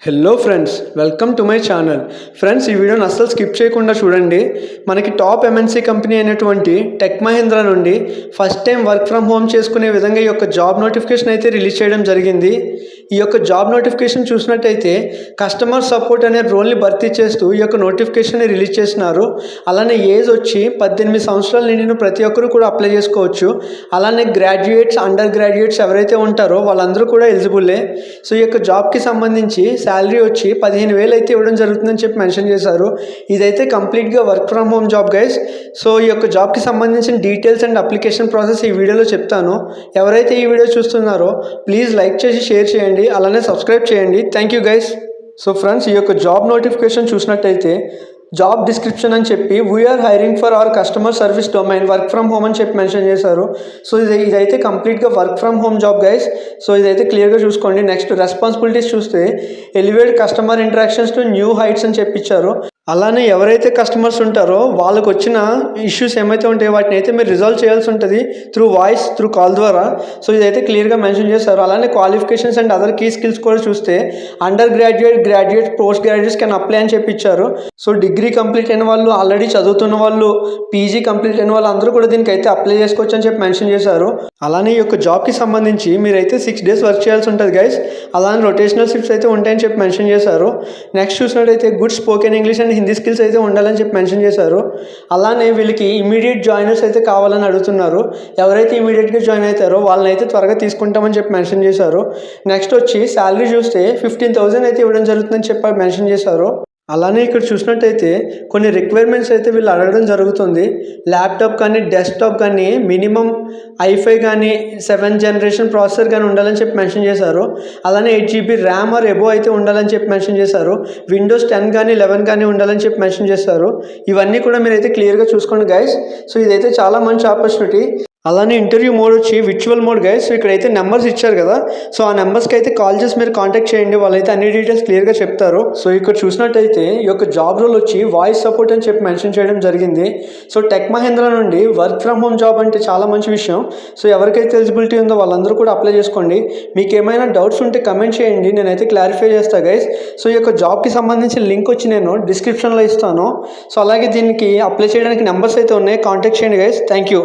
Hello friends, welcome to my channel. Friends, ఈ వీడియోని అస్సలు స్కిప్ చేయకుండా చూడండి. మనకి టాప్ ఎంఎన్సీ కంపెనీ అయినటువంటి టెక్ మహీంద్రా నుండి first time work from home చేసుకునే విధంగా ఈ యొక్క జాబ్ నోటిఫికేషన్ అయితే రిలీజ్ చేయడం జరిగింది. ఈ యొక్క జాబ్ నోటిఫికేషన్ చూసినట్టయితే కస్టమర్ సపోర్ట్ అనే రోల్ని భర్తీ చేస్తూ ఈ యొక్క నోటిఫికేషన్ని రిలీజ్ చేసినారు. అలానే ఏజ్ వచ్చి 18 సంవత్సరాలు నిండిన ప్రతి ఒక్కరు కూడా అప్లై చేసుకోవచ్చు. అలానే గ్రాడ్యుయేట్స్, అండర్ గ్రాడ్యుయేట్స్ ఎవరైతే ఉంటారో వాళ్ళందరూ కూడా ఎలిజిబుల్లే. సో ఈ యొక్క జాబ్కి సంబంధించి శాలరీ వచ్చి 15,000 అయితే ఇవ్వడం జరుగుతుందని చెప్పి మెన్షన్ చేశారు. ఇదైతే కంప్లీట్గా work from home job guys. So ఈ యొక్క జాబ్కి సంబంధించిన డీటెయిల్స్ అండ్ అప్లికేషన్ ప్రాసెస్ ఈ వీడియోలో చెప్తాను. ఎవరైతే ఈ వీడియో చూస్తున్నారో ప్లీజ్ లైక్ చేసి షేర్ చేయండి, అలానే సబ్స్క్రైబ్ చేయండి. Thank you guys. So friends, ఈ యొక్క జాబ్ నోటిఫికేషన్ చూసినట్టయితే జాబ్ డిస్క్రిప్షన్ అని చెప్పి we're hiring for our customer service domain work from home అని చెప్పి మెన్షన్ చేశారు. సో ఇదైతే కంప్లీట్గా work from home job guys. So ఇదైతే క్లియర్గా చూసుకోండి. నెక్స్ట్ రెస్పాన్సిబిలిటీస్ చూస్తే elevate customer interactions to new heights అని చెప్పించారు. అలానే ఎవరైతే కస్టమర్స్ ఉంటారో వాళ్ళకు వచ్చిన ఇష్యూస్ ఏమైతే ఉంటాయో వాటిని అయితే మీరు రిజాల్వ్ చేయాల్సి ఉంటుంది త్రూ వాయిస్, త్రూ కాల్ ద్వారా. సో ఇదైతే క్లియర్గా మెన్షన్ చేశారు. అలానే qualifications and other key skills కూడా చూస్తే undergraduate, graduate, post graduates can apply అని చెప్పి ఇచ్చారు. సో డిగ్రీ కంప్లీట్ అయిన వాళ్ళు, ఆల్రెడీ చదువుతున్న వాళ్ళు, పీజీ కంప్లీట్ అయిన వాళ్ళు అందరూ కూడా దీనికి అయితే అప్లై చేసుకోవచ్చు అని చెప్పి మెన్షన్ చేశారు. అలానే ఈ యొక్క జాబ్కి సంబంధించి మీరైతే 6 days వర్క్ చేయాల్సి ఉంటుంది గైస్. అలానే రొటేషనల్ షిఫ్ట్స్ అయితే ఉంటాయని చెప్పి మెన్షన్ చేశారు. నెక్స్ట్ చూసినట్టయితే good spoken English and Hindi skills అయితే ఉండాలని చెప్పి మెన్షన్ చేశారు. అలానే వీళ్ళకి ఇమీడియట్ జాయినర్స్ అయితే కావాలని అడుగుతున్నారు. ఎవరైతే ఇమీడియట్గా జాయిన్ అవుతారో వాళ్ళని అయితే త్వరగా తీసుకుంటామని చెప్పి మెన్షన్ చేశారు. నెక్స్ట్ వచ్చి శాలరీ చూస్తే 15,000 అయితే ఇవ్వడం జరుగుతుందని చెప్పి మెన్షన్ చేశారు. అలానే ఇక్కడ చూసినట్టయితే కొన్ని రిక్వైర్మెంట్స్ అయితే వీళ్ళు అడగడం జరుగుతుంది. ల్యాప్టాప్ కానీ, డెస్క్టాప్ కానీ, మినిమం i5 కానీ, 7th generation ప్రాసెసర్ కానీ ఉండాలని చెప్పి మెన్షన్ చేశారు. అలానే 8 GB ర్యామ్ ఆర్ ఎబో అయితే ఉండాలని చెప్పి మెన్షన్ చేశారు. విండోస్ 10 కానీ 11 కానీ ఉండాలని చెప్పి మెన్షన్ చేశారు. ఇవన్నీ కూడా మీరైతే క్లియర్గా చూసుకోండి గైస్. సో ఇదైతే చాలా మంచి ఆపర్చునిటీ. అలానే ఇంటర్వ్యూ మోడ్ వచ్చి విర్చువల్ మోడ్ గైస్. సో ఇక్కడైతే నెంబర్స్ ఇచ్చారు కదా, సో ఆ నెంబర్స్కి అయితే కాల్ చేసి మీరు కాంటాక్ట్ చేయండి. వాళ్ళైతే అన్ని డీటెయిల్స్ క్లియర్గా చెప్తారు. సో ఇక్కడ చూసినట్టయితే ఈ యొక్క జాబ్ రోల్ వచ్చి వాయిస్ సపోర్ట్ అని చెప్పి మెన్షన్ చేయడం జరిగింది. సో టెక్ మహీంద్రా నుండి వర్క్ ఫ్రమ్ హోమ్ జాబ్ అంటే చాలా మంచి విషయం. సో ఎవరికైతే ఎలిజిబిలిటీ ఉందో వాళ్ళందరూ కూడా అప్లై చేసుకోండి. మీకు ఏమైనా డౌట్స్ ఉంటే కమెంట్ చేయండి, నేనైతే క్లారిఫై చేస్తాను గైస్. సో ఈ యొక్క జాబ్కి సంబంధించిన లింక్ వచ్చి నేను డిస్క్రిప్షన్లో ఇస్తాను. సో అలాగే దీనికి అప్లై చేయడానికి నెంబర్స్ అయితే ఉన్నాయి, కాంటాక్ట్ చేయండి గైస్. Thank you.